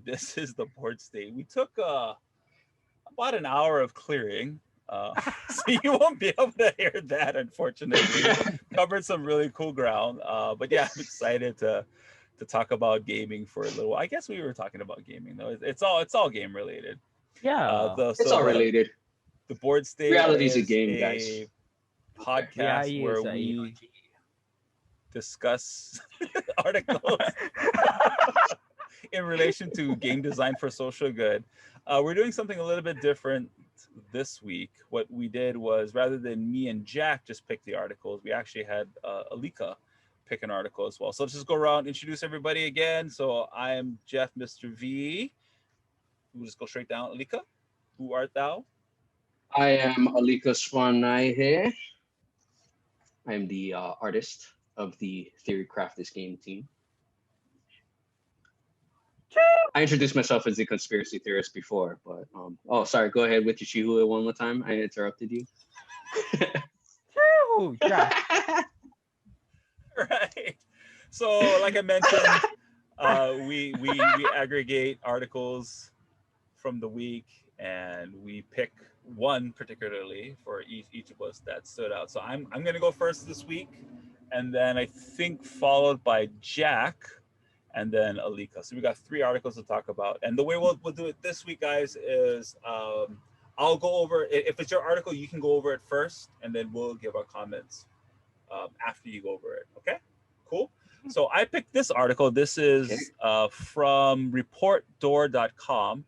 This is the board state. We took about an hour of clearing. So you won't be able to hear that, unfortunately. Covered some really cool ground. But yeah, I'm excited to talk about gaming for a little while. I guess we were talking about gaming though. It's all game related. Yeah. It's all related. The board state Reality is a is game, a guys. podcast Yeah, where is a we discuss articles in relation to game design for social good. We're doing something a little bit different this week. What we did was, rather than me and Jack just pick the articles, we actually had Alika pick an article as well. So let's just go around, introduce everybody again. So I am Jeff, Mr. V. We'll just go straight down. Alika, who art thou? I am Alika Swanai here. I am the artist of the Theory Craft This Game team. I introduced myself as a conspiracy theorist before, but oh, sorry. Go ahead with your Shihu one more time. I interrupted you. Woo, yeah. Right. So, like I mentioned, we aggregate articles from the week, and we pick one particularly for each of us that stood out. So I'm gonna go first this week, and then I think followed by Jack, and then Alika. So we got 3 articles to talk about. And the way we'll do it this week, guys, is I'll go over, if it's your article, you can go over it first, and then we'll give our comments after you go over it. Okay, cool. So I picked this article. This is from reportdoor.com.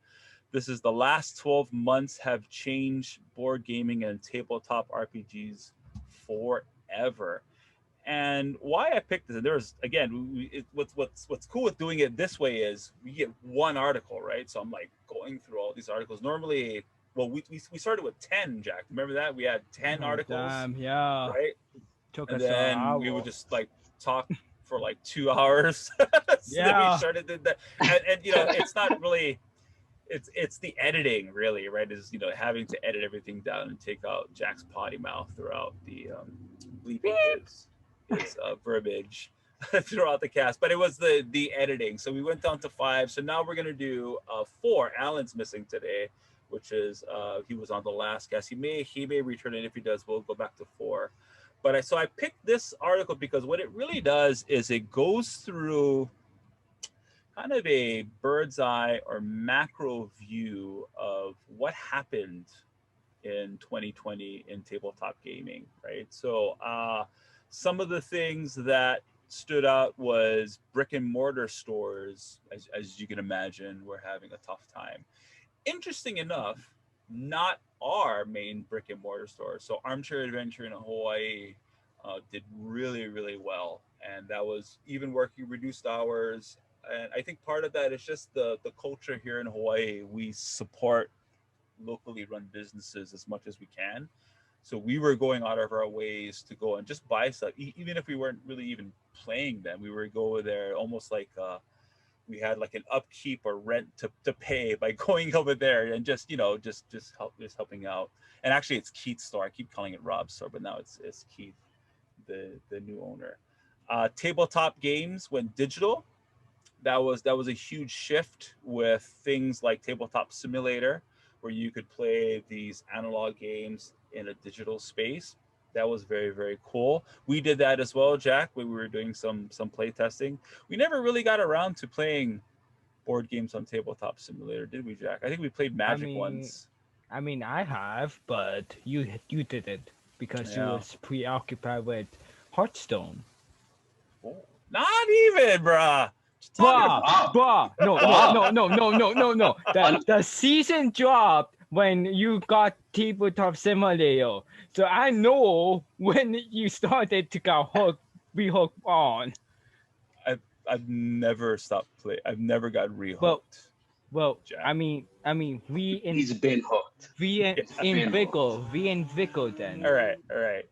This is the last 12 months have changed board gaming and tabletop RPGs forever. And why I picked this, and there's again, what's cool with doing it this way is we get one article, right? So I'm like going through all these articles. Normally, well, we started with 10, Jack. Remember that? We had 10 articles, yeah. right? Took And us an then we hour. would just like talk for like 2 hours. So then Yeah. we started that, and you know, it's not really. It's the editing, really, right? Is, you know, having to edit everything down and take out Jack's potty mouth throughout the bleeping his verbiage throughout the cast. But it was the editing. So we went down to 5. So now we're gonna do 4. Alan's missing today, which is he was on the last cast. He may return, and if he does, we'll go back to 4. But so I picked this article because what it really does is it goes through kind of a bird's eye or macro view of what happened in 2020 in tabletop gaming, right? So some of the things that stood out was brick and mortar stores, as you can imagine, were having a tough time. Interesting enough, not our main brick and mortar store. So Armchair Adventure in Hawaii did really, really well. And that was even working reduced hours. And I think part of that is just the culture here in Hawaii. We support locally run businesses as much as we can. So we were going out of our ways to go and just buy stuff, even if we weren't really even playing them. We would go over there almost like we had like an upkeep or rent to pay by going over there and just, you know, just helping out. And actually, it's Keith's store. I keep calling it Rob's store, but now it's Keith, the new owner. Tabletop games went digital. That was a huge shift with things like Tabletop Simulator, where you could play these analog games in a digital space. That was very, very cool. We did that as well, Jack, when we were doing some play testing. We never really got around to playing board games on Tabletop Simulator, did we, Jack? I think we played Magic once. I mean, I have, but you didn't because you Yeah. was preoccupied with Hearthstone. Oh, not even, bruh. Bruh, no. The season dropped when you got Tabletop Simulator. So I know when you started to be hooked on. I've never stopped playing. I've never got rehooked. Well, Jack. I mean, He's been hooked. we in Vico then. All right.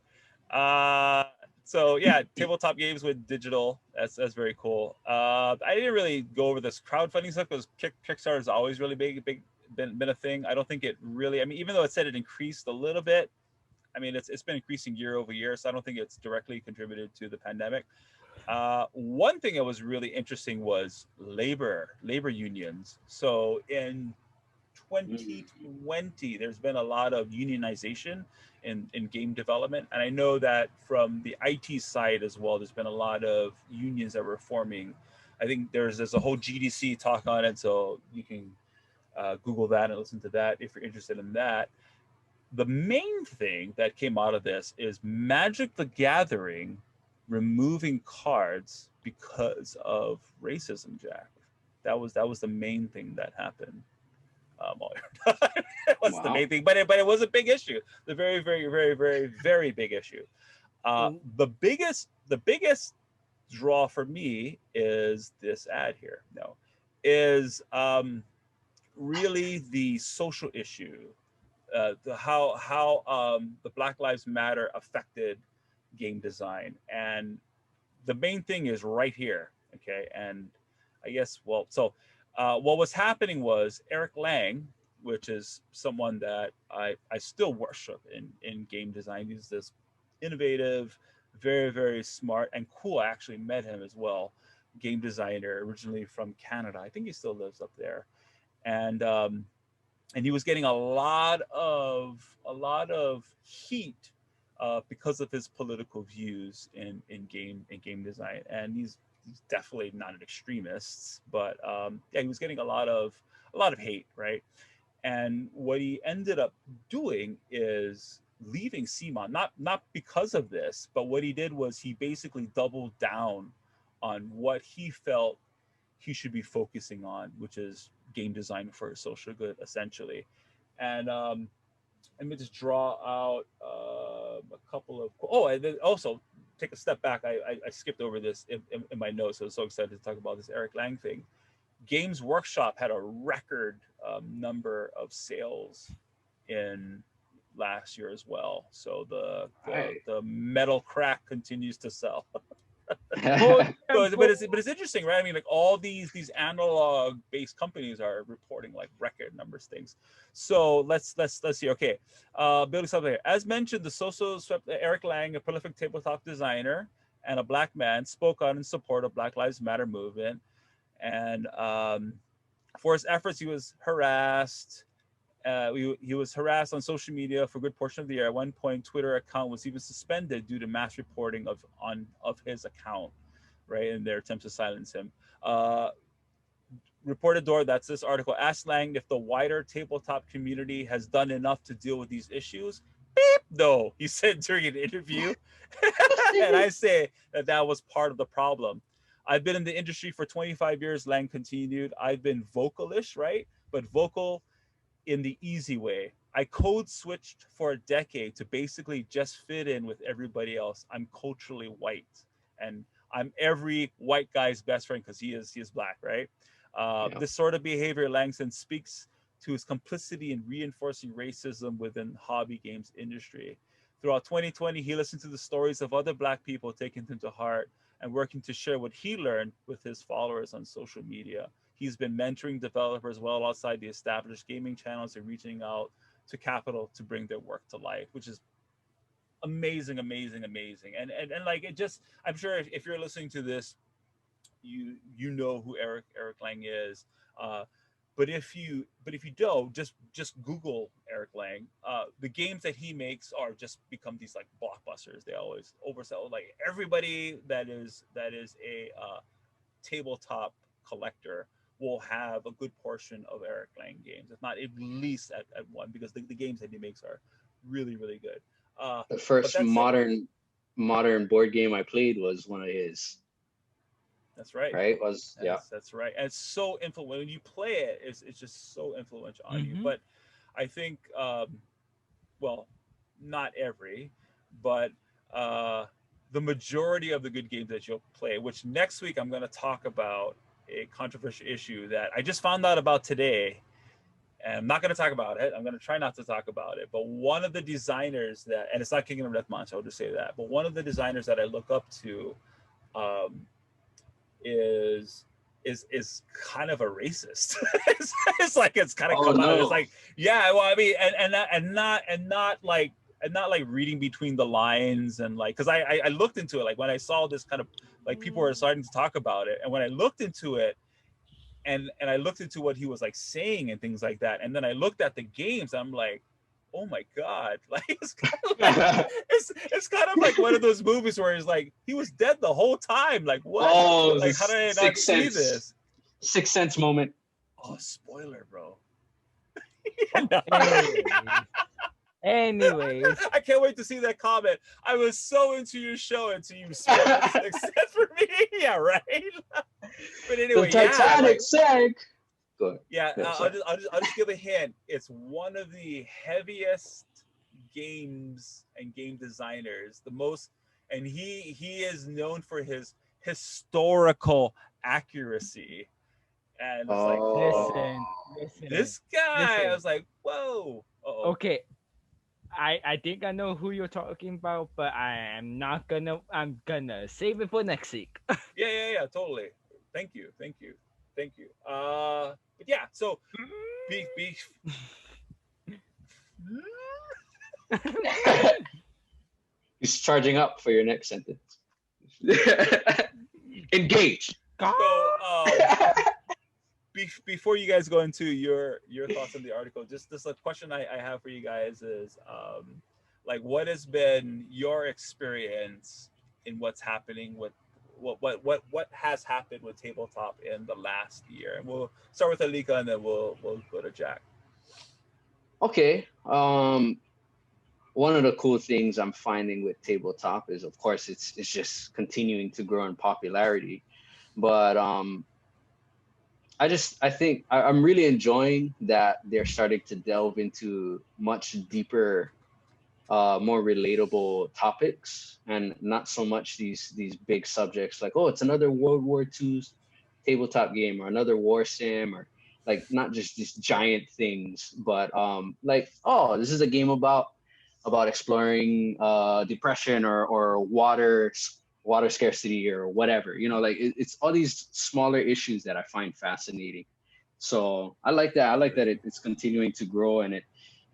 So yeah, tabletop games with digital. That's very cool. I didn't really go over this crowdfunding stuff because Kickstarter is always really been a thing. I don't think it really. I mean, even though it said it increased a little bit, I mean it's been increasing year over year. So I don't think it's directly contributed to the pandemic. One thing that was really interesting was labor unions. So in 2020, there's been a lot of unionization in game development. And I know that from the IT side as well, there's been a lot of unions that were forming. I think there's a whole GDC talk on it. So you can Google that and listen to that if you're interested in that. The main thing that came out of this is Magic the Gathering removing cards because of racism, Jack. That was the main thing that happened. It was the main thing, but it was a big issue. The very, very, very, very, very big issue. The biggest draw for me is this ad here. No, is really the social issue, how the Black Lives Matter affected game design, and the main thing is right here. Okay, and I guess what was happening was Eric Lang, which is someone that I still worship in game design. He's this innovative, very, very smart and cool. I actually met him as well. Game designer, originally from Canada. I think he still lives up there. And he was getting a lot of heat because of his political views in game design. And he's definitely not an extremist, but yeah, he was getting a lot of hate, right? And what he ended up doing is leaving CMON, not because of this, but what he did was he basically doubled down on what he felt he should be focusing on, which is game design for social good, essentially. And let me just draw out a couple of, and then also take a step back. I skipped over this in my notes. I was so excited to talk about this Eric Lang thing. Games Workshop had a record number of sales in last year as well. So the metal crack continues to sell. but it's interesting, right? I mean, like all these analog based companies are reporting like record numbers things. So let's see. Okay, building something here. As mentioned, the social swept Eric Lang, a prolific tabletop designer and a Black man, spoke out in support of Black Lives Matter movement. And for his efforts, he was harassed. He was harassed on social media for a good portion of the year. At one point, Twitter account was even suspended due to mass reporting of his account, right? In their attempts to silence him. Reported Door, that's this article, asked Lang if the wider tabletop community has done enough to deal with these issues. Beep, no, he said during an interview. And I say that was part of the problem. I've been in the industry for 25 years, Lang continued. I've been vocalish, right? But vocal in the easy way. I code switched for a decade to basically just fit in with everybody else. I'm culturally white, and I'm every white guy's best friend because he is Black, right? This sort of behavior, Langston speaks to his complicity in reinforcing racism within hobby games industry. Throughout 2020, he listened to the stories of other Black people, taking them to heart and working to share what he learned with his followers on social media. He's been mentoring developers well outside the established gaming channels and reaching out to capital to bring their work to life, which is amazing. And like, it just, I'm sure if you're listening to this, you know who Eric Lang is. But if you don't, just Google Eric Lang. The games that he makes are just become these like blockbusters. They always oversell. Like everybody that is a tabletop collector will have a good portion of Eric Lang games, if not at least at one, because the games that he makes are really, really good. The first modern board game I played was one of his. That's right. Right? That's right. And it's so influential. When you play it, it's just so influential on you. But I think, well, not every, but the majority of the good games that you'll play, which next week I'm going to talk about a controversial issue that I just found out about today. And I'm not going to talk about it. I'm going to try not to talk about it. But one of the designers that, and it's not Kingdom of Death Monster, I'll just say that. But one of the designers that I look up to is kind of a racist. it's like, it's kind of come out. It's like, yeah, well, I mean, and not like reading between the lines and like, because I looked into it, like when I saw this kind of like people were starting to talk about it. And when I looked into it, and I looked into what he was like saying and things like that, and then I looked at the games, I'm like, oh my god, like it's kind of like, it's kind of like one of those movies where it's like he was dead the whole time. Like what? Oh, like how did I not see this? Sixth Sense moment. Oh, spoiler, bro. Anyways, I can't wait to see that comment. I was so into your show until you spoiled Sixth Sense for me. Yeah, right. But anyway, The Titanic sank. Go ahead. Yeah, Yeah, I'll just give a hint. It's one of the heaviest games and game designers. The most, and he is known for his historical accuracy. And it's like, listen, this guy. listen. I was like, whoa. Uh-oh. Okay, I think I know who you're talking about, but I'm gonna save it for next week. Yeah, totally. Thank you. But yeah, so beef. He's charging up for your next sentence. Engage. So before you guys go into your thoughts on the article, just a question I have for you guys is like, what has been your experience in what's happening with what has happened with tabletop in the last year? And we'll start with Alika, and then we'll go to Jack. Okay. One of the cool things I'm finding with tabletop is, of course, it's just continuing to grow in popularity. But I think I'm really enjoying that they're starting to delve into much deeper, more relatable topics, and not so much these big subjects like, oh, it's another World War II tabletop game, or another war sim, or like not just these giant things, but like, oh, this is a game about exploring depression or water scarcity or whatever, like it's all these smaller issues that I find fascinating. So I like that. It's continuing to grow, and it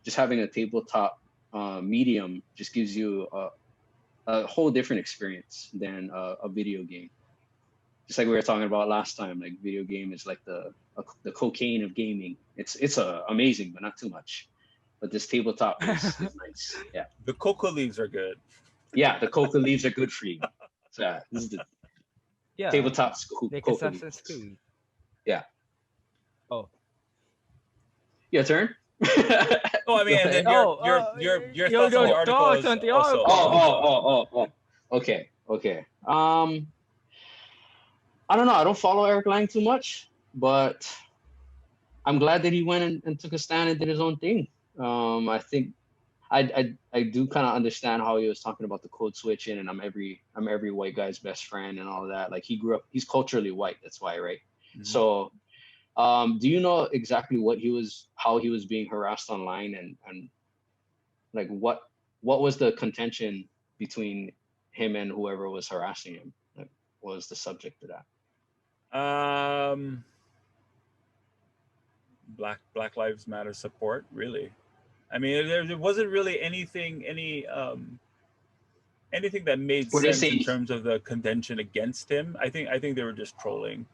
just having a tabletop medium just gives you a whole different experience than a video game. Just like we were talking about last time, like video game is like the cocaine of gaming. It's amazing, but not too much. But this tabletop is nice. Yeah. The coca leaves are good. Yeah, the coca leaves are good for you. So this is the tabletop coca leaves. Yeah. Oh. Your turn. Oh, I mean, and then your thoughts on the article. Oh. Okay. I don't know. I don't follow Eric Lang too much, but I'm glad that he went and took a stand and did his own thing. I think I do kind of understand how he was talking about the code switching, and I'm every white guy's best friend and all of that. Like, he grew up, he's culturally white. That's why, right? Mm-hmm. So, do you know exactly how he was being harassed online, and like what was the contention between him and whoever was harassing him? Like, what was the subject of that? Black Lives Matter support, really. I mean, there wasn't really anything that made sense in terms of the contention against him. I think they were just trolling.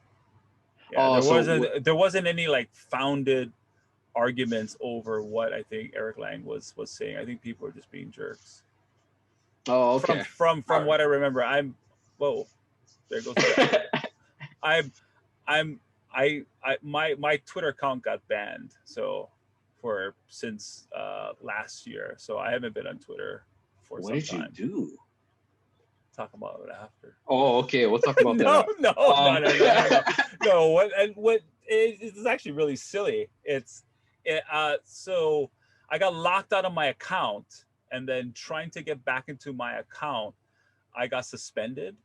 Yeah, there wasn't any like founded arguments over what I think Eric Lang was saying. I think people were just being jerks. Oh, okay. From what I remember, there goes that. My Twitter account got banned since last year, so I haven't been on Twitter for some time. What did you do? Talk about it after. Oh, okay. We'll talk about that. No. What it's actually really silly. So I got locked out of my account, and then trying to get back into my account, I got suspended,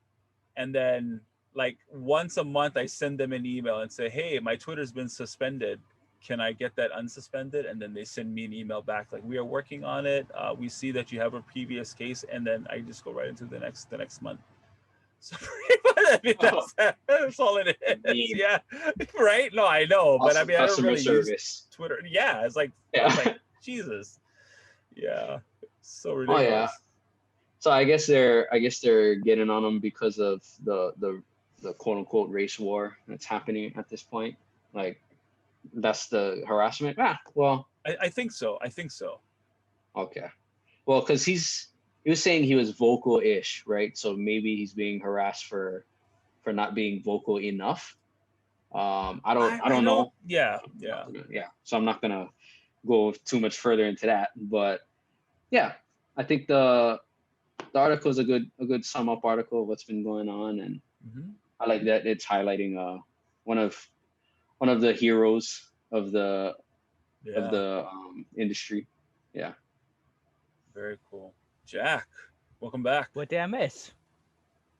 and then like once a month I send them an email and say, hey, my Twitter's been suspended. Can I get that unsuspended? And then they send me an email back like, we are working on it. We see that you have a previous case, and then I just go right into the next month. So I mean, that's all it is. Yeah, right. No, I know, but I mean, I don't really use Twitter. Yeah, it's like Jesus. Yeah, so ridiculous. Oh yeah. So I guess they're getting on him because of the quote unquote race war that's happening at this point. Like that's the harassment. Well, I think so. I think so. okay. Well, because he was saying he was vocal-ish, right? So maybe he's being harassed for not being vocal enough. I don't know. Yeah. Yeah. So I'm not gonna go too much further into that, but yeah, I think the article is a good sum up article of what's been going on, and Mm-hmm. I like that it's highlighting one of the heroes of the industry. Yeah. Very cool. Jack, welcome back. What did I miss?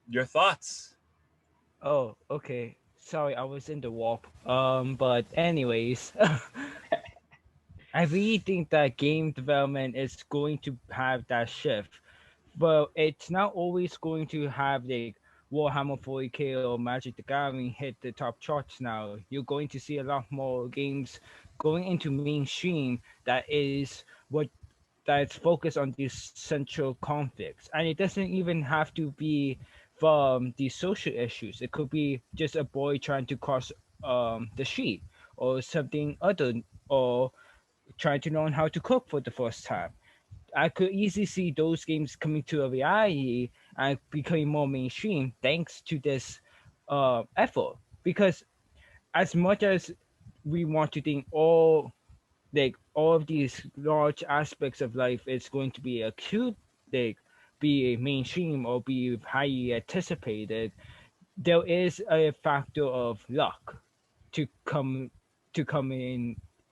Your thoughts? Oh, okay. Sorry, I was in the warp. But anyways, I really think that game development is going to have that shift. But it's not always going to have like Warhammer 40K or Magic the Gathering hit the top charts now. You're going to see a lot more games going into mainstream that's focused on these central conflicts. And it doesn't even have to be from the social issues. It could be just a boy trying to cross the street or something other, or trying to learn how to cook for the first time. I could easily see those games coming to a reality and becoming more mainstream thanks to this effort. Because as much as we want to think all of these large aspects of life is going to be acute, like be mainstream or be highly anticipated, there is a factor of luck to come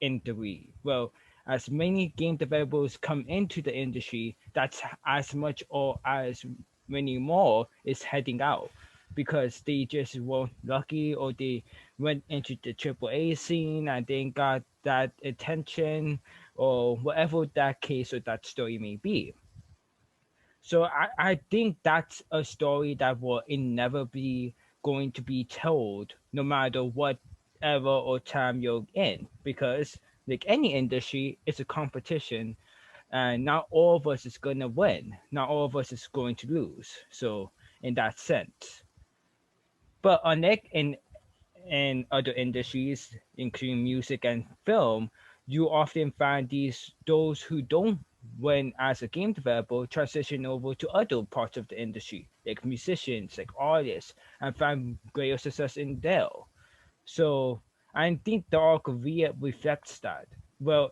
into we. Well, as many game developers come into the industry, that's as much or as many more is heading out because they just weren't lucky or they went into the AAA scene and they got that attention or whatever that case or that story may be. So I think that's a story that will inevitably going to be told no matter whatever or time you're in, because like any industry, it's a competition and not all of us is gonna win. Not all of us is going to lose. So in that sense. But unlike in other industries, including music and film, you often find those who don't when as a game developer transition over to other parts of the industry, like musicians, like artists, and find greater success in there. So I think the arc reflects that. Well,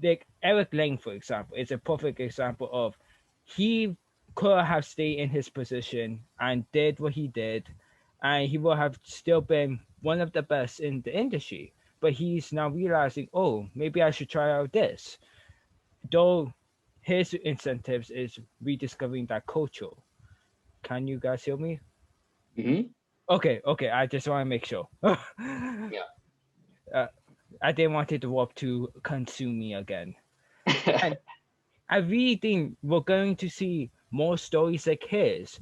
like Eric Lang, for example, is a perfect example of he could have stayed in his position and did what he did, and he would have still been one of the best in the industry. But he's now realizing, oh, maybe I should try out this. Though his incentives is rediscovering that culture. Can you guys hear me? Mm-hmm. Okay. I just want to make sure. Yeah. I didn't want it to warp to consume me again. And I really think we're going to see more stories like his.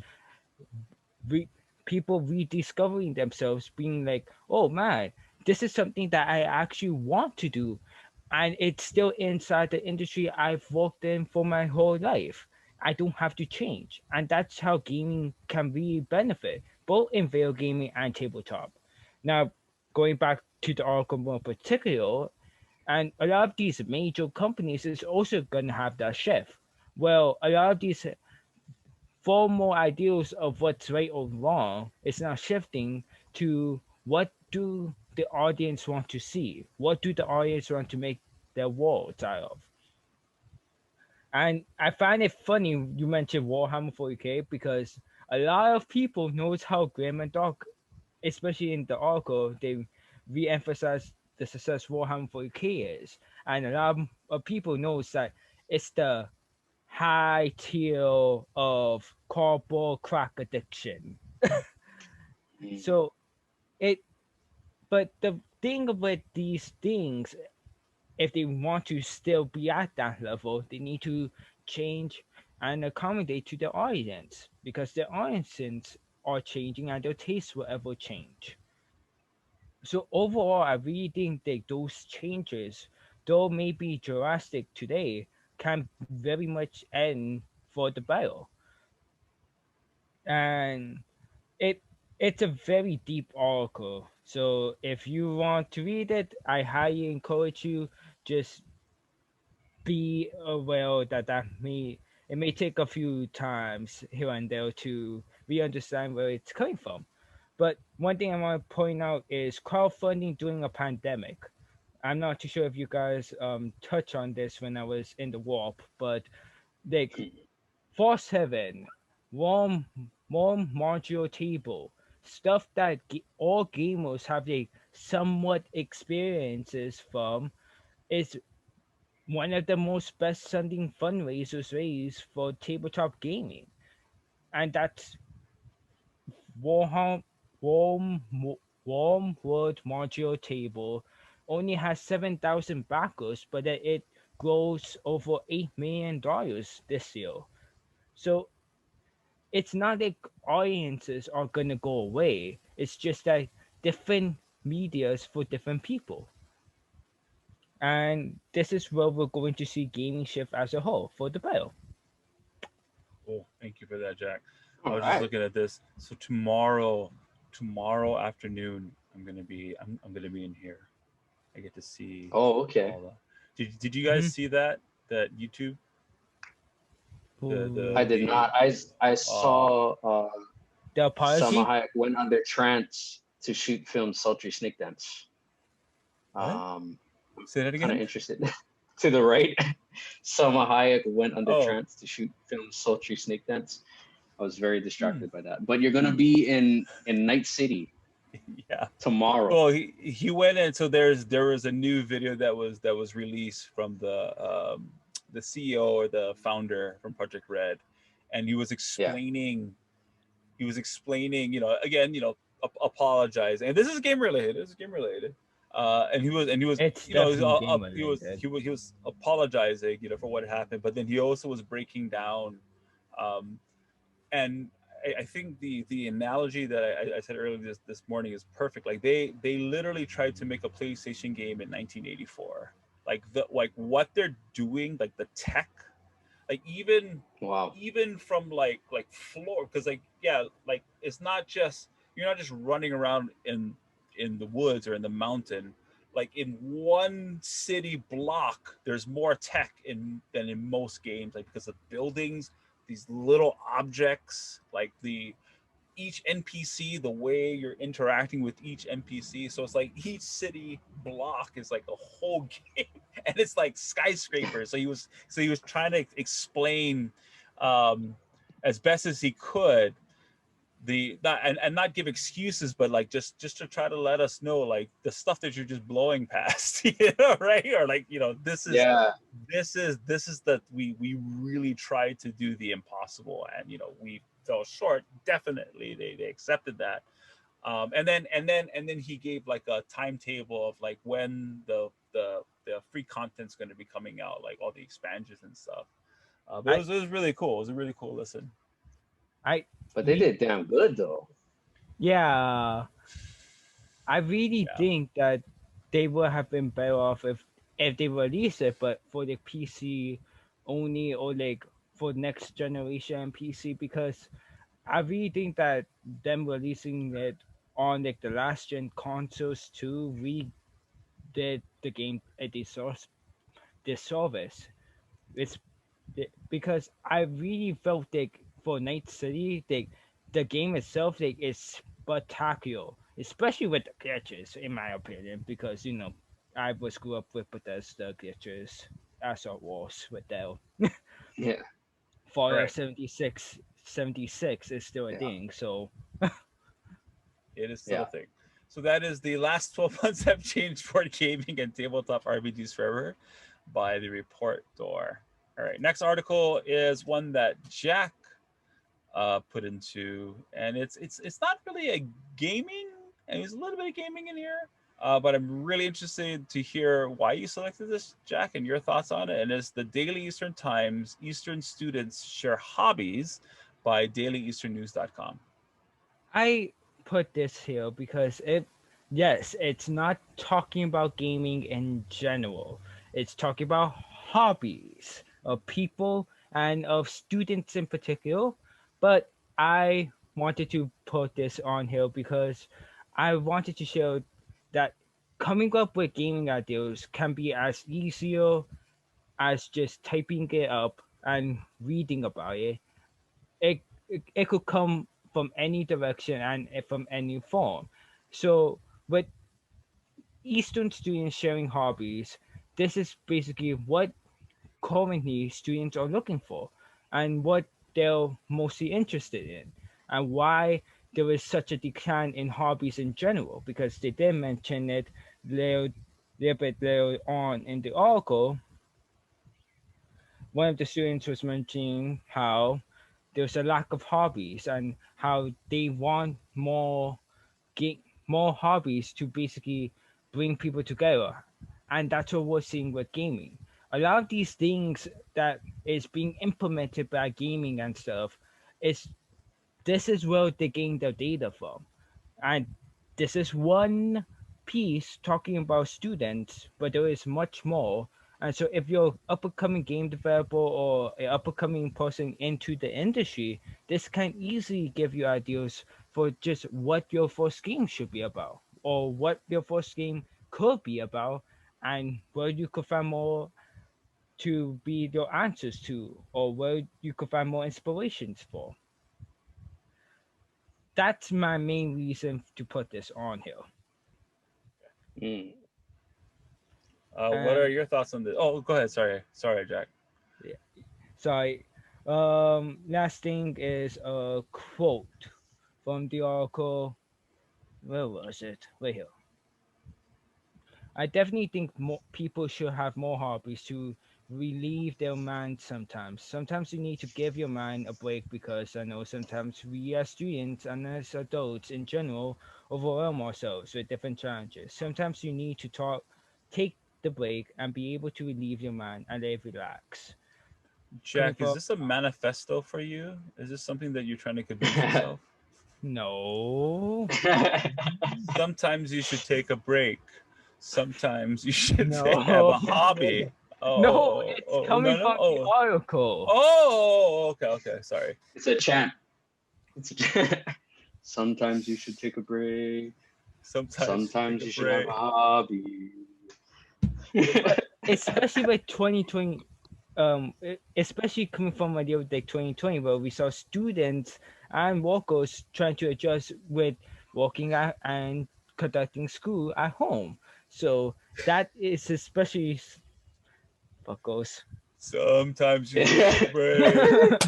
People rediscovering themselves, being like, oh man, this is something that I actually want to do. And it's still inside the industry I've worked in for my whole life. I don't have to change. And that's how gaming can really benefit, both in video gaming and tabletop. Now, going back to the article more particular, and a lot of these major companies is also going to have that shift. Well, a lot of these formal ideals of what's right or wrong is now shifting to what do the audience want to see? What do the audience want to make their worlds out of? And I find it funny you mentioned Warhammer 40K because a lot of people knows how grim and dark, especially in the article, they re-emphasize the success Warhammer 40K is, and a lot of people knows that it's the high tier of cardboard crack addiction. So it, but the thing with these things, if they want to still be at that level, they need to change and accommodate to the audience because the audiences are changing and their tastes will ever change. So overall, I really think that those changes, though maybe drastic today, can very much end for the better. and it it's a very deep article. So if you want to read it, I highly encourage you. Just be aware that it may take a few times here and there to re-understand where it's coming from. But one thing I want to point out is crowdfunding during a pandemic. I'm not too sure if you guys touch on this when I was in the warp, but like Force Heaven, warm warm modular table, stuff that all gamers have a somewhat experiences from is one of the most best-selling fundraisers raised for tabletop gaming, and that's Warm Warm Warm World Modular Table. Only has 7,000 backers, but it grows over $8 million this year. So it's not like audiences are gonna go away. It's just that different medias for different people. And this is where we're going to see gaming shift as a whole for the better. Cool. Thank you for that, Jack. I All was just right. looking at this. So tomorrow afternoon, I'm gonna be in here. I get to see Oh, okay. all the. Did you Mhm. guys see that YouTube I Ooh. did not. I uh saw The Salma policy? Hayek went under trance to shoot film Sultry Snake Dance. what? Um, Say that kind of again? interested. To the right, Salma Hayek went under Oh, trance to shoot film Sultry Snake Dance. I was very hmm. distracted by that. But you're gonna be in Night City Yeah. tomorrow. Well, he went in. So there was a new video that was released from the CEO or the founder from Project Red, and Yeah. he was explaining, again, apologizing. And this is game related. This is game related. And he was, It's definitely game he was apologizing, for what happened. But then he also was breaking down, um, and I think the analogy that I said earlier this morning is perfect. Like they literally tried to make a PlayStation game in 1984. Like what they're doing, like the tech, like Wow. even from like floor, because like yeah, like it's not just, you're not just running around in the woods or in the mountain. Like in one city block there's more tech in than in most games, like because of buildings, these little objects, like the each NPC, the way you're interacting with each NPC. So it's like each city block is like a whole game, and it's like skyscrapers. So he was trying to explain, um, as best as he could, the not and not give excuses, but like just to try to let us know like the stuff that you're just blowing past, right? Or like, Yeah. this is that we really tried to do the impossible, and we fell short. Definitely, they accepted that. And then he gave like a timetable of like when the free content's going to be coming out, like all the expansions and stuff. But I it was really cool. It was a really cool listen. I But they we did damn good though. yeah, I really Yeah. think that they would have been better off if they released it, but for the PC only, or like for next generation PC, because I really think that them releasing it on like the last gen consoles too really did the game a disservice. It's because I really felt like for Night City, the game itself like is spectacular, especially with the glitches, in my opinion. Because I was grew up with Bethesda glitches as it was with Dell. Yeah. Fallout Right. 76 is still a Yeah. thing. So It is still a Yeah. thing. So that is the last 12 months have changed for gaming and tabletop RPGs forever by the report door. All right. Next article is one that Jack put into, and it's not really a gaming, and there's a little bit of gaming in here. But I'm really interested to hear why you selected this, Jack, and your thoughts on it. And it's the Daily Eastern Times Eastern Students Share Hobbies by dailyeasternnews.com. I put this here because yes, it's not talking about gaming in general. It's talking about hobbies of people and of students in particular. But I wanted to put this on here because I wanted to show that coming up with gaming ideas can be as easier as just typing it up and reading about it. It could come from any direction and from any form. So with Eastern students sharing hobbies, this is basically what currently students are looking for and what they're mostly interested in and why there is such a decline in hobbies in general, because they did mention it little bit later on in the article. One of the students was mentioning how there's a lack of hobbies and how they want more hobbies to basically bring people together, and that's what we're seeing with gaming. A lot of these things that is being implemented by gaming and stuff is this is where they gain their data from, and this is one piece talking about students, but there is much more. And so if you're up and coming game developer or an up and coming person into the industry, this can easily give you ideas for just what your first game should be about or what your first game could be about and where you could find more to be your answers to or where you could find more inspirations for. That's my main reason to put this on here. Mm. What are your thoughts on this? Oh, go ahead. Sorry, Jack. Yeah. Sorry. Last thing is a quote from the article. Where was it? Right here. I definitely think more people should have more hobbies to relieve their mind sometimes. Sometimes you need to give your mind a break because I know sometimes we as students and as adults in general overwhelm ourselves with different challenges. Sometimes you need to take the break and be able to relieve your mind and let it relax. Jack, is this a manifesto for you? Is this something that you're trying to convince yourself? No. Sometimes you should take a break. Sometimes you should No. have a hobby. Oh, No, it's coming from the article. Oh, okay. Sorry. It's a chant. It's a chant. Sometimes you should take a break. Sometimes you should have a hobby. Especially with 2020, especially coming from idea of like 2020, where we saw students and workers trying to adjust with working at and conducting school at home. So that is especially fuckos. Sometimes you take a break.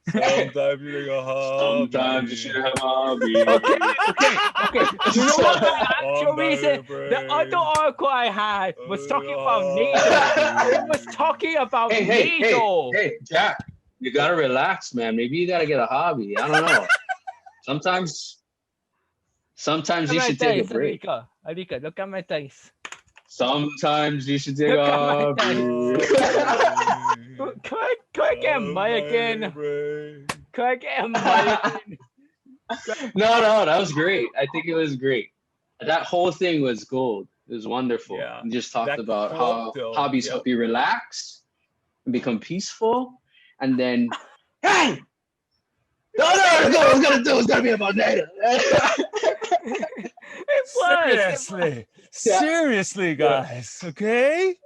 Sometimes you take a hobby. Sometimes you should have a hobby. Okay. You know what the actual reason? The other article I had was talking about nature. It was talking about nature. Hey, Jack, you gotta relax, man. Maybe you gotta get a hobby. I don't know. Sometimes you should take a break. Alika, look at my dice. Sometimes you should take a hobby. Could I get a mulligan? Could I get a mulligan? No, that was great. I think it was great. That whole thing was gold. It was wonderful. Yeah. You just talked about how hobbies help you relax and become peaceful. And then, hey! No, it was gonna be about data. Seriously, guys. Okay,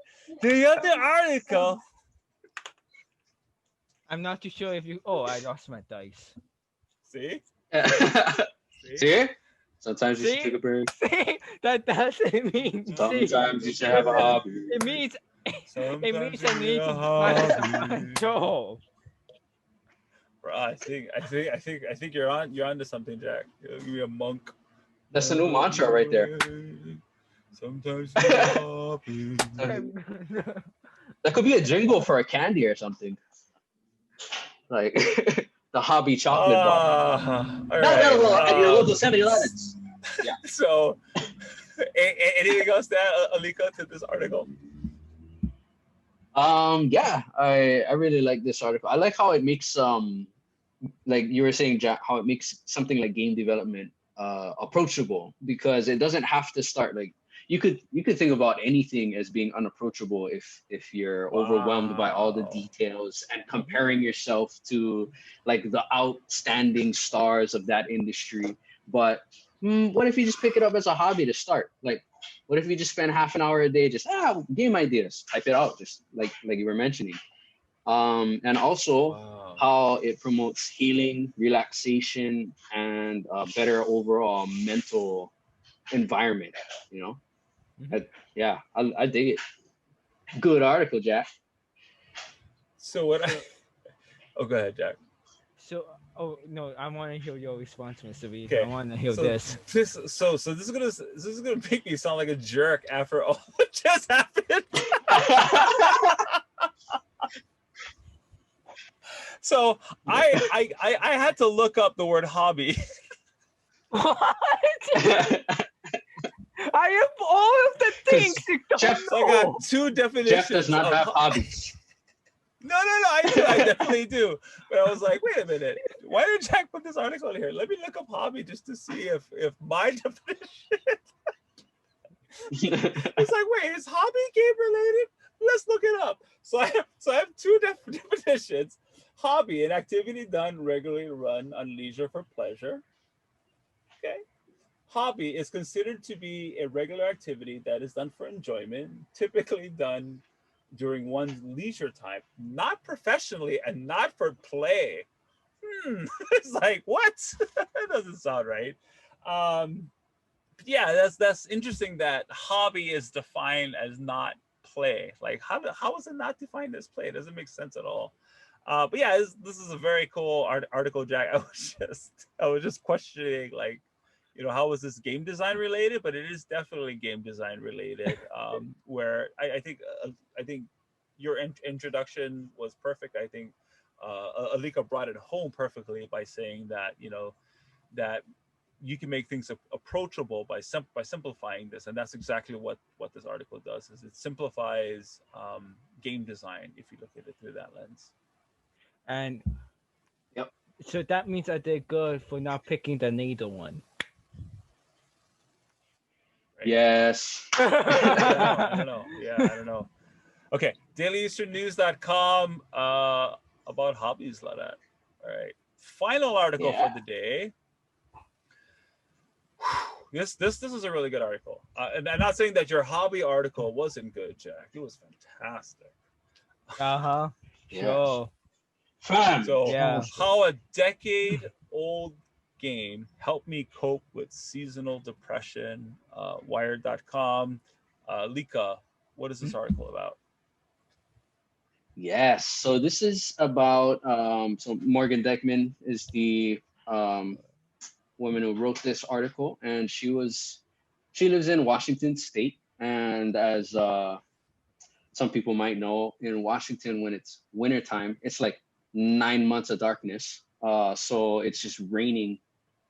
the other article. I'm not too sure if you. Oh, I lost my dice. See? See? Sometimes you should take a break. See? That doesn't mean. Sometimes you should have a hobby. It means. It means I need to hobby. control. Bro, I think you're onto something, Jack. You'll give me a monk. That's the new mantra right there. Sometimes you hobby. That could be a jingle for a candy or something. Like the hobby chocolate bar. At your local 7-Elevens. Yeah. So, anything else to add, Alika, to this article? Yeah, I really like this article. I like how it makes like you were saying, Jack, how it makes something like game development approachable, because it doesn't have to start like you could think about anything as being unapproachable if you're overwhelmed by all the Wow. details and comparing yourself to like the outstanding stars of that industry. But what if you just pick it up as a hobby to start? Like, what if you just spend half an hour a day just game ideas, type it out, just like you were mentioning. And also Wow. how it promotes healing, relaxation, and a better overall mental environment. You know, yeah, I dig it. Good article, Jack. So what? So, Oh, go ahead, Jack. so, oh no, I want to hear your response, Mr. Reed. Okay. I want to hear So this. this is gonna make me sound like a jerk after all that just happened. So I had to look up the word hobby. What? I have all of the things you don't Jeff- So I know. got two definitions. Jeff does not of have hobbies. No, I do. I definitely do. But I was like, wait a minute. Why did Jack put this article in here? Let me look up hobby just to see if my definition. It's like, wait, is hobby game related? Let's look it up. So I have two definitions. Hobby, an activity done regularly run on leisure for pleasure. Okay. Hobby is considered to be a regular activity that is done for enjoyment, typically done during one's leisure time, not professionally and not for play. It's like, what? That doesn't sound right. Yeah, that's interesting that hobby is defined as not play. Like, how is it not defined as play? It doesn't make sense at all. But yeah, this is a very cool article, Jack. I was just questioning, like, how is this game design related? But it is definitely game design related. Where I think your introduction was perfect. I think Alika brought it home perfectly by saying that that you can make things approachable by simplifying this, and that's exactly what this article does. Is it simplifies game design if you look at it through that lens. And Yep. so that means that they're good for not picking the needle one. Right? Yes. I don't know. Yeah, I don't know. Okay, dailyeasternnews.com about hobbies, like that. All right, final article for the day. This is a really good article, and I'm not saying that your hobby article wasn't good, Jack. It was fantastic. Sure. Fun. So, Yeah. how a decade-old game helped me cope with seasonal depression. Wired.com. Lika, what is this article about? Yes. So this is about so Morgan Deckman is the woman who wrote this article, and she lives in Washington State, and as some people might know, in Washington when it's wintertime, it's like 9 months of darkness. So it's just raining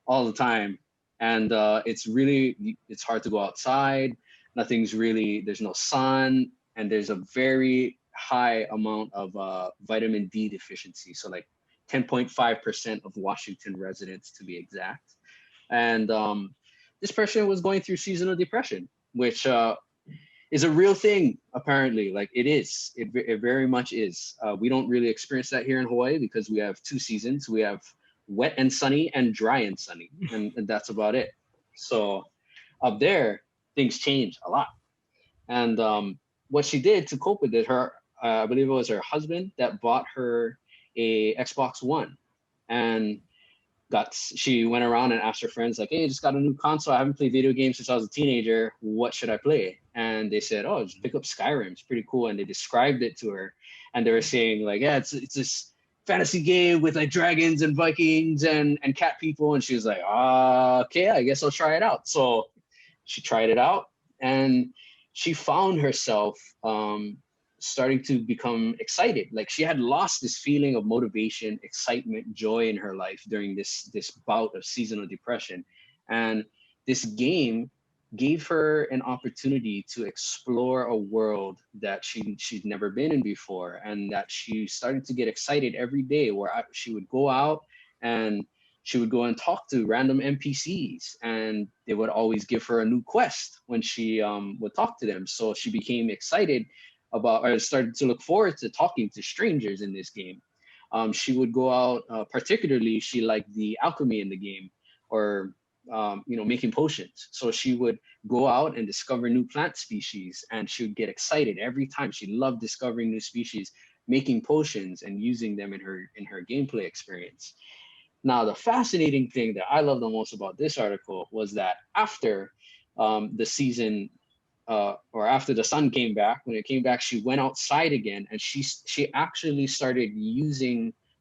all the time, and it's hard to go outside. There's no sun, and there's a very high amount of vitamin D deficiency. So like 10.5% of Washington residents, to be exact. And this person was going through seasonal depression, which is a real thing, apparently. Like it very much is. We don't really experience that here in Hawaii because we have two seasons. We have wet and sunny and dry and sunny, and that's about it. So up there, things change a lot. And what she did to cope with it, I believe it was her husband that bought her a Xbox One, and she went around and asked her friends, like, hey, I just got a new console. I haven't played video games since I was a teenager. What should I play? And they said, oh, just pick up Skyrim. It's pretty cool. And they described it to her, and they were saying, like, yeah, it's this fantasy game with like dragons and Vikings and cat people. And she was like, okay, I guess I'll try it out. So she tried it out, and she found herself starting to become excited. Like she had lost this feeling of motivation, excitement, joy in her life during this bout of seasonal depression. And this game gave her an opportunity to explore a world that she'd never been in before, and that she started to get excited every day, where she would go out and she would go and talk to random NPCs, and they would always give her a new quest when she would talk to them. So she became excited about, or started to look forward to talking to strangers in this game. She would go out, particularly she liked the alchemy in the game, or making potions. So she would go out and discover new plant species, and she would get excited every time. She loved discovering new species, making potions, and using them in her gameplay experience. Now, the fascinating thing that I love the most about this article was that after the season, or after the sun came back, when it came back, she went outside again, and she actually started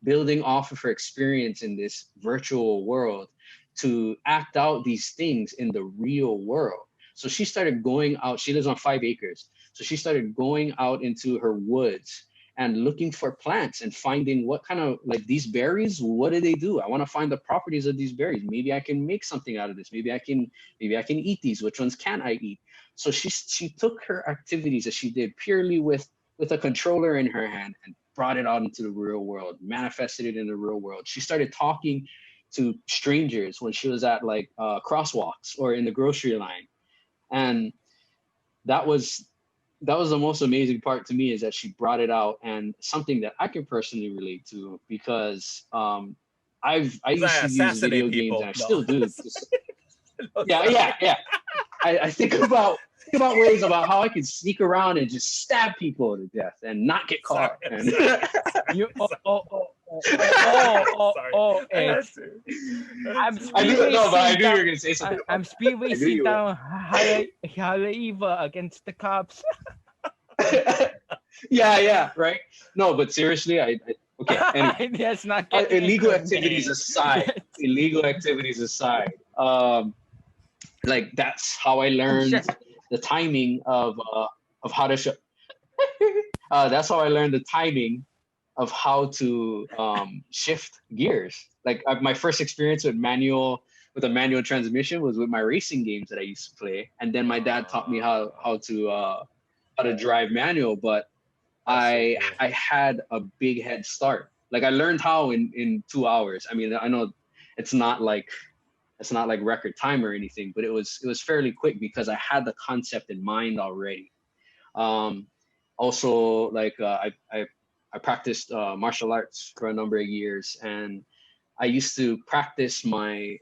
building off of her experience in this virtual world to act out these things in the real world. So she started going out. She lives on 5 acres. So she started going out into her woods and looking for plants and finding what kind of, like, these berries, what do they do? I want to find the properties of these berries. Maybe I can make something out of this. Maybe I can eat these. Which ones can I eat? So she took her activities that she did purely with a controller in her hand and brought it out into the real world, manifested it in the real world. She started talking to strangers when she was at like crosswalks or in the grocery line. And that was the most amazing part to me, is that she brought it out, and something that I can personally relate to, because I used to use video games, and I still do. Yeah. I think about ways about how I can sneak around and just stab people to death and not get caught. I knew you were gonna say something. I'm speed racing down Haleiwa against the cops. Yeah, right. No, but seriously, okay. Anyway, that's not illegal activities aside. Like, that's how I learned the timing of how to show. That's how I learned the timing of how to shift gears. Like, my first experience with a manual transmission was with my racing games that I used to play, and then my dad taught me how to drive manual. But I had a big head start. Like, I learned how in 2 hours. I mean, I know it's not like record time or anything, but it was fairly quick because I had the concept in mind already. Also, like, I practiced martial arts for a number of years, and I used to practice my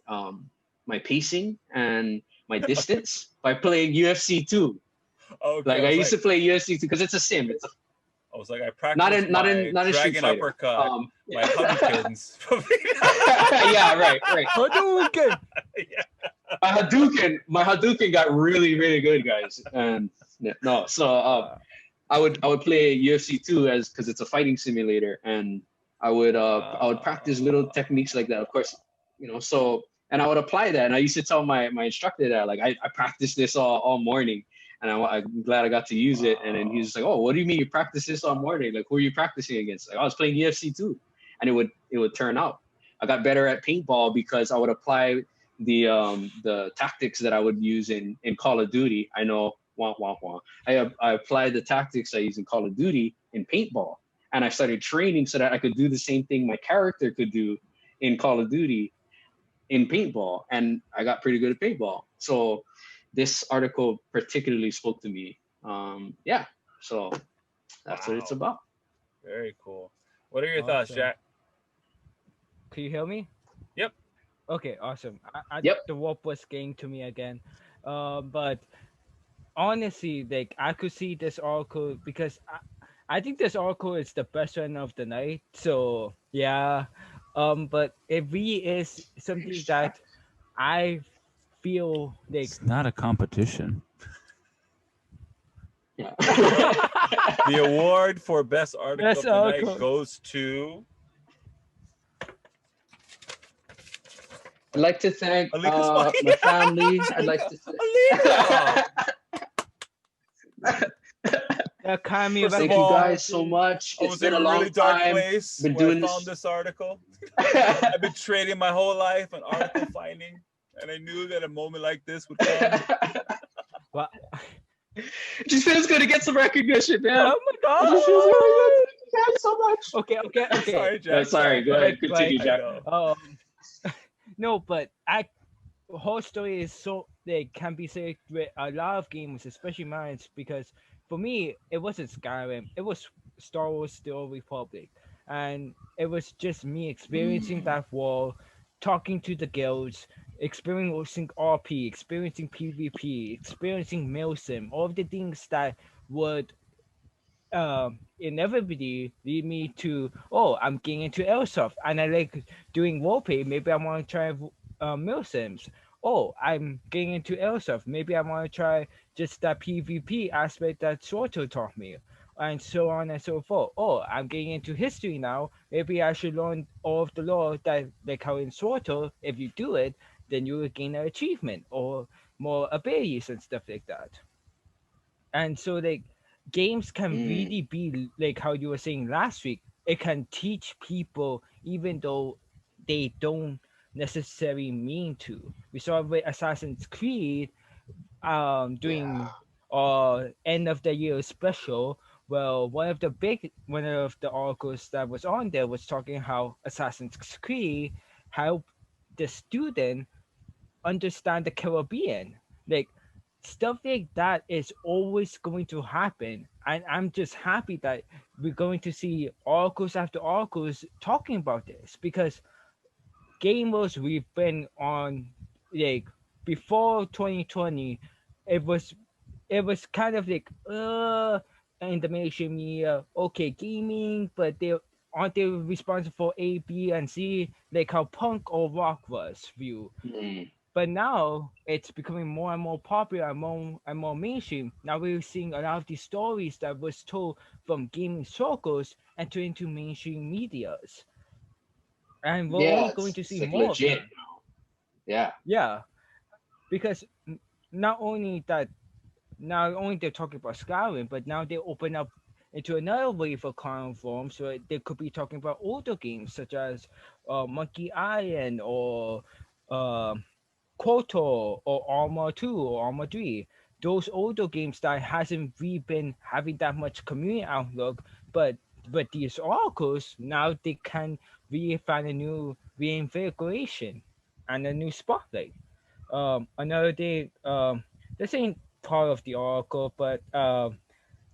pacing and my distance by playing UFC 2. Okay, like, I used to play UFC 2 because it's a sim. I was like, I practiced not in dragon uppercut, my Hadoukens. Yeah, right. Hadouken. Yeah. My Hadouken got really, really good, guys. And so I would play UFC 2 because it's a fighting simulator, and I would practice little techniques like that, of course, so, and I would apply that. And I used to tell my instructor that, like, I practiced this all morning, and I'm glad I got to use it. And then he was like, "Oh, what do you mean you practiced this all morning? Like, who are you practicing against?" Like, I was playing UFC 2, and it would turn out. I got better at paintball because I would apply the tactics that I would use in Call of Duty. I know, I applied the tactics I use in Call of Duty in paintball, and I started training so that I could do the same thing my character could do in Call of Duty in paintball, and I got pretty good at paintball. So this article particularly spoke to me. So that's what it's about. Very cool. What are your thoughts, Jack? Can you hear me? Yep. Okay, awesome. Yep. The warp was getting to me again. But honestly, like, I could see this article because I think this article is the best one of the night. So yeah. But it really is something that I feel like it's not a competition. Yeah. The award for best article of the night goes to. I'd like to thank my family. I'd like to thank you guys so much. It's been a long time. Been doing I found this article. I've been trading my whole life on article finding, and I knew that a moment like this would come. What? It just feels good to get some recognition, man. Oh my god! It just feels really good. Thank you guys so much. Okay. Sorry, Jack. Sorry. Go ahead. Continue, Jack. No, but whole story is so they can be said with a lot of games, especially mine, because for me it wasn't Skyrim, it was Star Wars: The Old Republic, and it was just me experiencing Mm, that world, talking to the guilds, experiencing RP, experiencing PvP, experiencing Milsim, all of the things that would inevitably lead me to, oh, I'm getting into airsoft and I like doing roleplay. Maybe I want to try milsims. Oh, I'm getting into airsoft. Maybe I want to try just that PvP aspect that Soto taught me, and so on and so forth. Oh, I'm getting into history now. Maybe I should learn all of the lore that, like how in Soto, if you do it, then you will gain an achievement or more abilities and stuff like that. And so like games can mm, really be like how you were saying last week, it can teach people even though they don't necessarily mean to. We saw with Assassin's Creed yeah. doing end of the year special. Well, one of the articles that was on there was talking how Assassin's Creed helped the student understand the Caribbean. Like stuff like that is always going to happen. And I'm just happy that we're going to see articles after articles talking about this because gamers we've been on like before 2020, it was kind of like in the mainstream media, okay, gaming, but they aren't they responsible for A, B, and C, like how punk or rock was viewed. Mm, But now it's becoming more and more popular and more mainstream. Now we're seeing a lot of these stories that was told from gaming circles enter into mainstream medias. And we're yeah, only going to it's see like more of legit them. now. Yeah. Yeah. Because not only that, not only they're talking about Skyrim, but now they open up into another wave of current forms. So they could be talking about older games such as Monkey Island or uh, KOTOR or Armor 2 or Armor 3. Those older games that hasn't really been having that much community outlook, but these oracles now they can really find a new reinvigoration and a new spotlight. Another day, this ain't part of the oracle, but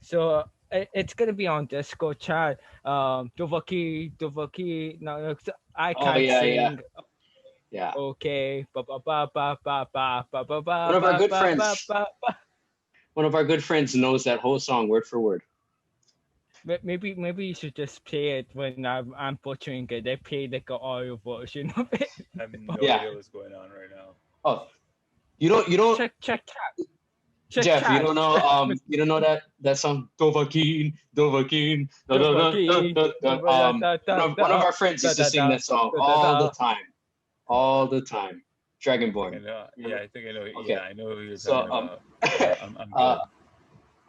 so it's gonna be on Discord chat. Dovaki, no, no, I Oh can't yeah, yeah, sing. yeah. Okay, ba ba ba ba ba ba ba ba ba One of our ba good ba ba friends, ba ba. one of our good friends knows that whole song word for word. Maybe you should just play it when I'm butchering it. They play like an audio version of it. I have no Yeah. idea what's going on right now. Oh, you don't, Check chat. Check Jeff. chat. You don't know that song Dovahkiin, Dovahkiin. Da, da, da, da, Dovaki, da, da. da da da One of da our friends da used to da sing da that song da da all the da. time, Uh, all the time. I think I Dragonborn. know. Yeah, I think I know. Okay. Yeah, I know who you're So talking about. Yeah, I'm uh, good.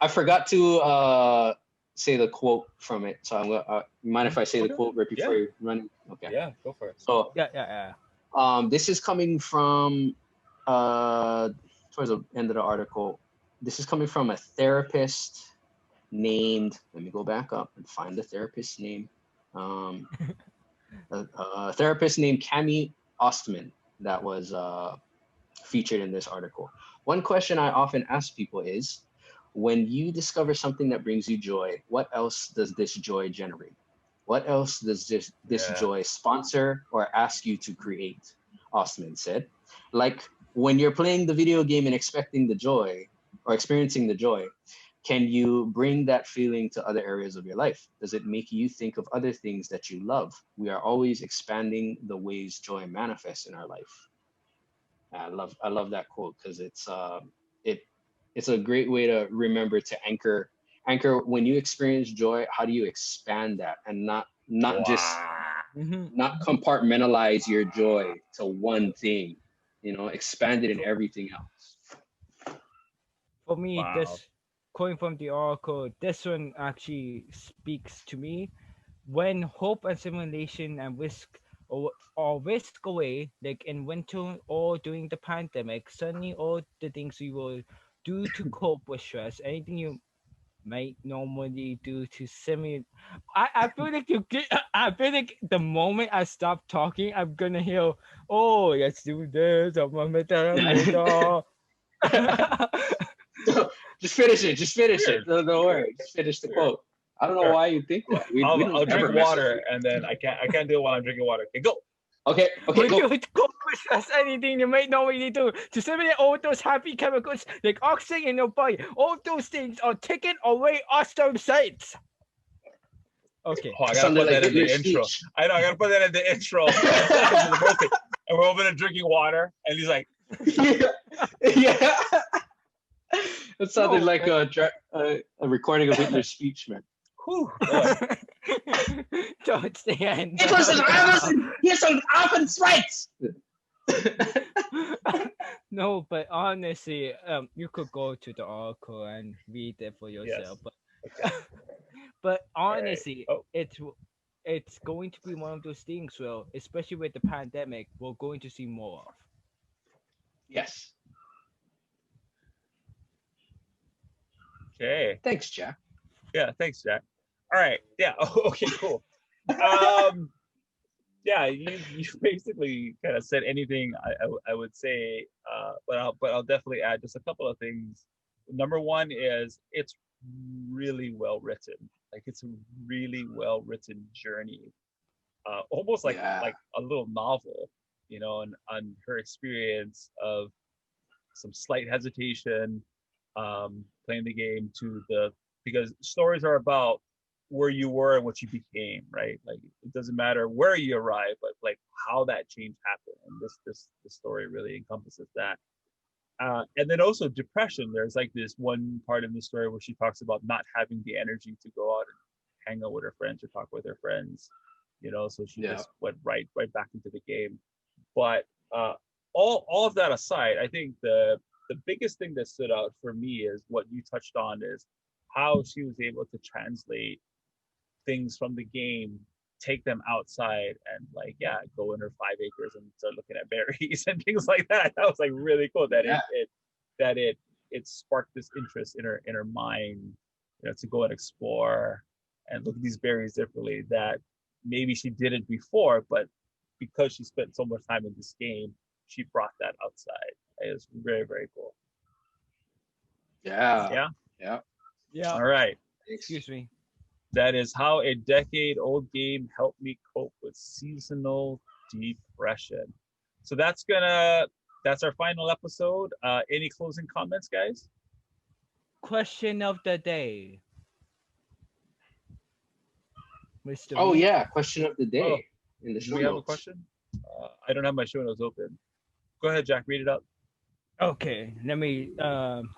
I forgot to say the quote from it. So I'm gonna mind Hmm? if I say the Okay. quote right Yeah, before you run? Okay. yeah, go for it. So Yeah. this is coming from uh towards the end of the article. This is coming from a therapist named. Let me go back up and find the therapist's name. Um, a therapist named Cami Ostman that was featured in this article. One question I often ask people is, when you discover something that brings you joy, what else does this joy generate? What else does this Yeah. joy sponsor or ask you to create? Ostman said. Like when you're playing the video game and expecting the joy or experiencing the joy, can you bring that feeling to other areas of your life? Does it make you think of other things that you love? We are always expanding the ways joy manifests in our life. I love that quote because it it's a great way to remember to anchor when you experience joy. How do you expand that and not just Wow. Hmm. not compartmentalize your joy to one thing? Expand it in For, everything else. for me, Wow. this quoting from the oracle, this one actually speaks to me. When hope and simulation and or whisk away, like in winter or during the pandemic, suddenly all the things we will do to cope with stress, anything you might normally do to simulate. I feel like I feel like the moment I stop talking, I'm gonna hear, oh, let's do this. Just finish it. Just finish it. Don't worry. Just finish the quote. I don't know why you think that. We I'll don't ever drink water, and then I can't do it while I'm drinking water. Okay, go. Okay, Would go. you accomplish anything you might normally do to simulate all those happy chemicals like oxygen in your body? All those things are taken away astrocytes. Okay. Oh, I gotta put that in the intro. I know, I gotta put that in the intro. And we're over there drinking water, and he's like, yeah. That sounded like a recording of Hitler's speech, man. whew, Towards the end. It was an Offen's rights. No, but honestly, you could go to the article and read it for yourself. Yes. But honestly, Right. it's going to be one of those things. Well, especially with the pandemic, we're going to see more of. Yes. Okay. Thanks, Jack. Yeah, thanks, Jack. All right. Yeah. Okay, cool. Yeah, you basically kind of said anything I would say, but I'll definitely add just a couple of things. Number one is it's really well written. Like it's a really well written journey, almost like a little novel, you know, on her experience of some slight hesitation, playing the game because stories are about where you were and what you became, right? Like it doesn't matter where you arrive, but like how that change happened. And this story really encompasses that. And then also depression. There's like this one part in the story where she talks about not having the energy to go out and hang out with her friends or talk with her friends, you know, so she just went right back into the game. But all of that aside, I think the biggest thing that stood out for me is what you touched on, is how she was able to translate things from the game, take them outside, and like go in her 5 acres and start looking at berries and things like that. That was like really cool. That it sparked this interest in her mind, you know, to go and explore and look at these berries differently that maybe she didn't before, but because she spent so much time in this game, she brought that outside. It was very, very cool. Yeah. All right. Excuse me. That is how a decade-old game helped me cope with seasonal depression. So that's our final episode. Any closing comments, guys? Question of the day. Mr. Oh Reed? yeah, question of the day in the show Do we have a notes. question? I don't have my show notes open. Go ahead, Jack. Read it up. Okay, let me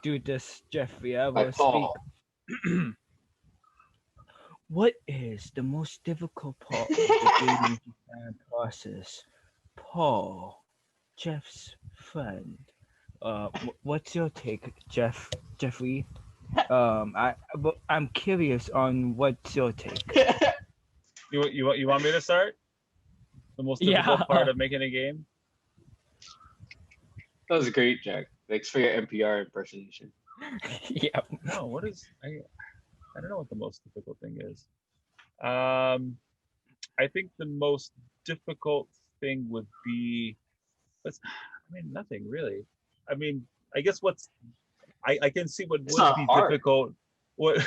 do this, Jeffrey. I By will Paul. speak. What is the most difficult part of the gaming design process? Paul, Jeff's friend. What's your take, Jeffrey? I'm curious on what's your take. You want me to start? The most difficult part of making a game? That was great, Jack. Thanks for your NPR impersonation. Yeah. No, what is I don't know what the most difficult thing is. I think the most difficult thing would be, nothing really. I mean, I guess I can see what would be difficult. What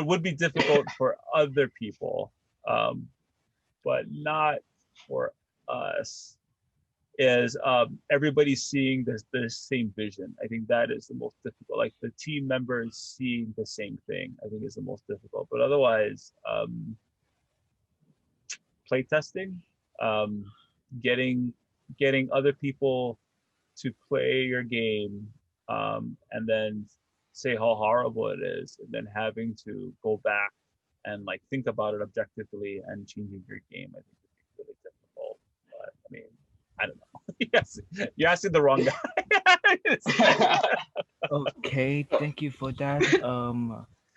would be difficult for other people, but not for us. Is everybody seeing the same vision? I think that is the most difficult. Like the team members seeing the same thing, I think is the most difficult. But otherwise, play testing, getting other people to play your game, and then say how horrible it is, and then having to go back and like think about it objectively and changing your game, I think would be really difficult. But I mean, I don't know. Yes, you're asking the wrong guy. Okay, thank you for that,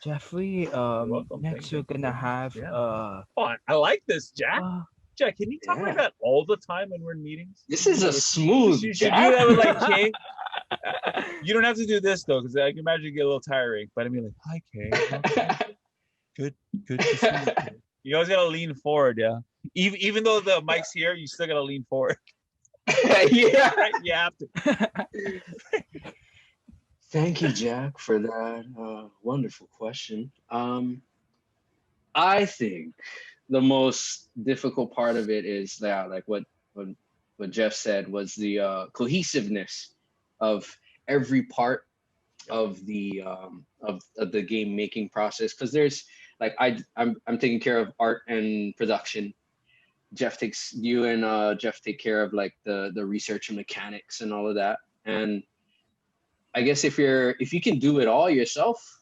Jeffrey. Next we're gonna have Oh, I like this, Jack. Jack, can you talk like that all the time when we're in meetings? This is a smooth. You should do that with like Kay. You don't have to do this though, because I can imagine it get a little tiring. But I mean, like, hi, Kay. Okay. Good to see you. Kay. You always gotta lean forward, yeah. Even though the mic's here, you still gotta lean forward. Yeah. Right? You have to. Thank you, Jack, for that wonderful question. I think the most difficult part of it is that, like what Jeff said, was the cohesiveness of every part of the game making process. Because there's like I'm taking care of art and production. You and Jeff take care of like the research and mechanics and all of that. And I guess if you can do it all yourself,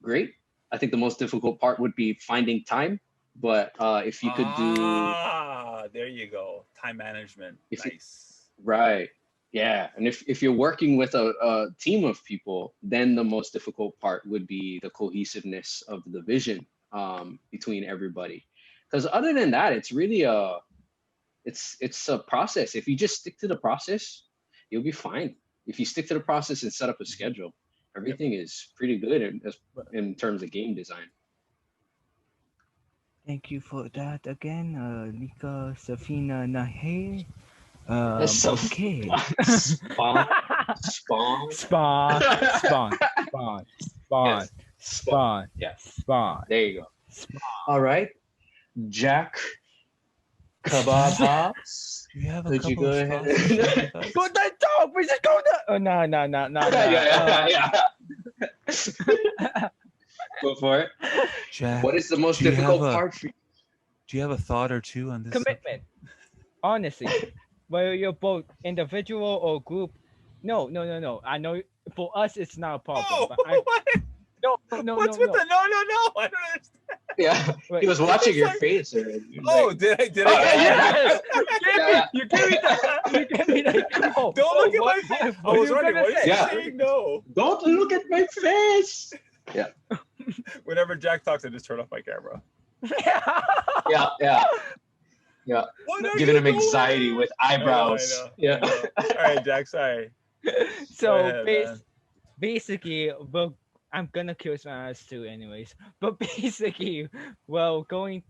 great. I think the most difficult part would be finding time. But if you could do, there you go, time management. Nice. Right. Yeah. And if you're working with a team of people, then the most difficult part would be the cohesiveness of the vision between everybody. Because other than that, it's really it's a process. If you just stick to the process, you'll be fine. If you stick to the process and set up a schedule, everything is pretty good in terms of game design. Thank you for that again, Lika Safina Nahe. Okay. Spawn. Yes. Spawn. There you go. All right. Jack Kebab Hobbs. Do you have a Could couple you go of ahead? Go to talk. We just go to. Oh no. Yeah. Go for it. Jack, What is the most difficult part for you? Do you have a thought or two on this? Commitment. Honestly, whether you're both individual or group, no. I know for us it's not a problem. Oh, but what? No. What's with the no? I don't understand. Yeah, Wait, he was watching your face. Oh, did I? Yes. Yeah. You gave me that. Oh, Don't look at my face. I was wondering, what is he Yeah. saying? No. Don't look at my face. Yeah. Whenever Jack talks, I just turn off my camera. Yeah. What are Giving you him anxiety doing? with eyebrows. I know. All right, Jack. Sorry. So Go ahead, man. basically, well, I'm gonna kill my ass too, anyways. But basically, well, going.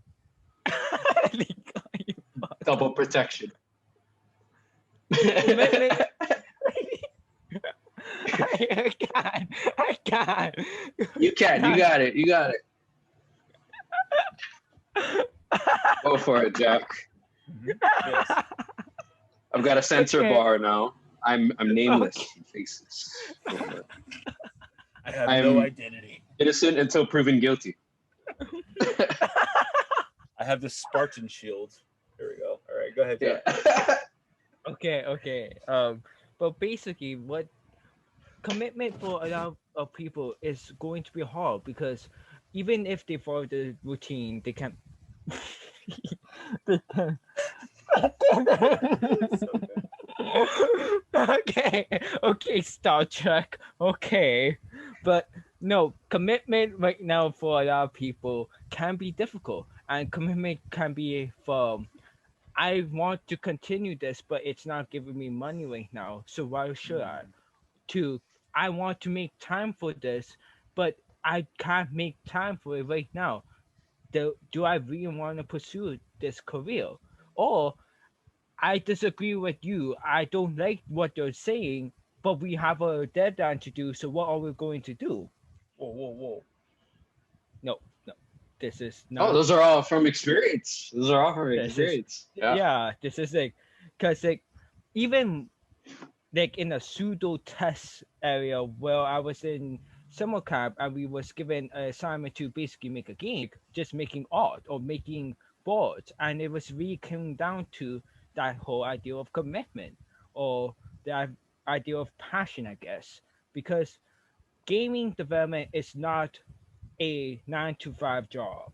Double protection. I can't. You can. You got it. Go for it, Jack. Yes. I've got a censor Okay. bar now. I'm nameless. Faces. I have no identity. Innocent until proven guilty. I have the Spartan shield. Here we go. All right, go ahead, Jack. Yeah. Okay. But basically, what commitment for a lot of people is going to be hard because even if they follow the routine, they can't. Okay, Star Trek. Okay, but no, commitment right now for a lot of people can be difficult, and commitment can be from I want to continue this, but it's not giving me money right now. So why should I? I want to make time for this, but I can't make time for it right now. Do I really want to pursue this career? Or I disagree with you. I don't like what you're saying, but we have a deadline to do. So what are we going to do? Whoa. No. This is not. Oh, those are all from experience. Yeah, this is like, cause like, even like in a pseudo test area where I was in summer camp and we was given an assignment to basically make a game, just making art or making boards, and it was really coming down to that whole idea of commitment or that idea of passion, I guess, because gaming development is not a 9 to 5 job.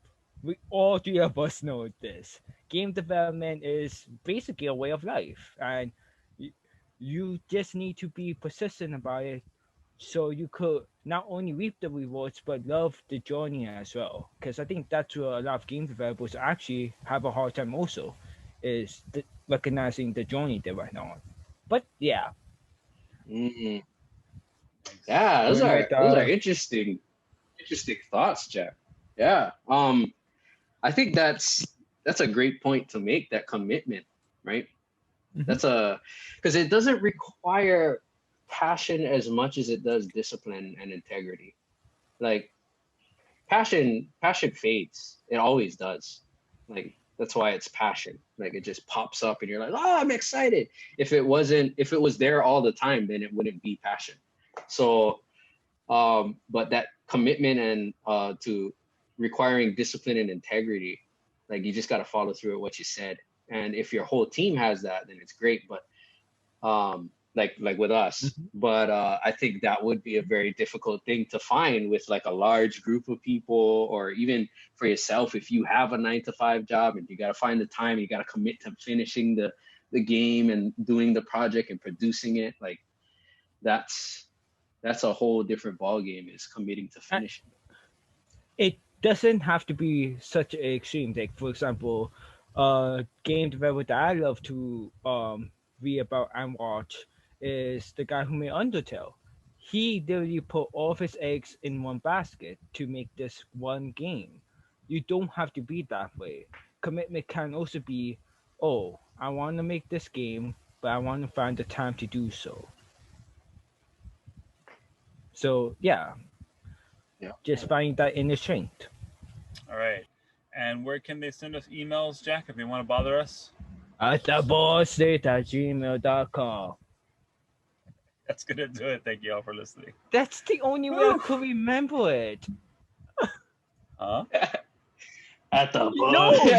All three of us know this. Game development is basically a way of life, and you just need to be persistent about it so you could not only reap the rewards but love the journey as well. Because I think that's where a lot of game developers actually have a hard time also, is recognizing the journey they're right on. But yeah. Yeah, those Oh are my those are God. interesting thoughts, Jack. Yeah. I think that's a great point to make, that commitment, right? Mhm. That's because it doesn't require passion as much as it does discipline and integrity. Like passion fades. It always does. Like that's why it's passion. Like it just pops up and you're like, oh, I'm excited. If it was there all the time, then it wouldn't be passion. So but that commitment and to requiring discipline and integrity, like you just got to follow through with what you said. And if your whole team has that, then it's great. But like with us, Mhm. but I think that would be a very difficult thing to find with like a large group of people, or even for yourself if you have a 9 to 5 job and you got to find the time, you got to commit to finishing the game and doing the project and producing it. Like that's a whole different ball game, is committing to Uh, finishing. It doesn't have to be such an extreme. Like for example, game developer that I love to read about and watch is the guy who made Undertale. He literally put all of his eggs in one basket to make this one game. You don't have to be that way. Commitment can also be, oh, I want to make this game, but I want to find the time to do so. So yeah, Yeah. just find that inner strength. All right. And where can they send us emails, Jack, if they want to bother us? At theboardstate@gmail.com. That's going to do it. Thank you all for listening. That's the only way I could remember it. Huh? At the No,